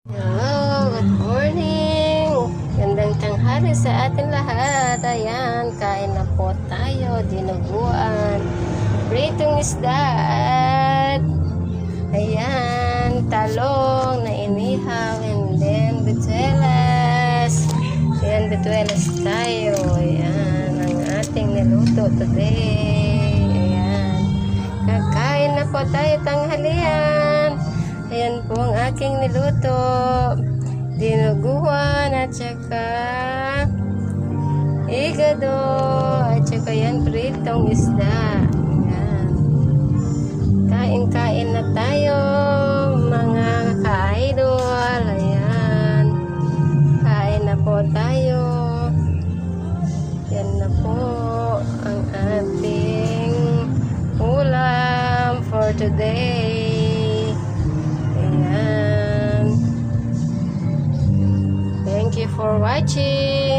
Hello, good morning. Gandang tanghali sa atin lahat. Ayan, kain na po tayo. Dinuguan, pritong isda at ayan, talong na inihaw, and then bituelas. Ayan, bituelas tayo. Ayan, ang ating niluto today. Ayan, kakain na po tayo tanghalian. Ayan po ang aking niluto. Dinuguan at saka igado at saka yan pritong isda. Ayan. Kain-kain na tayo mga ka-idol. Ayan. Kain na po tayo. Yan na po ang ating ulam for today. Thank you for watching.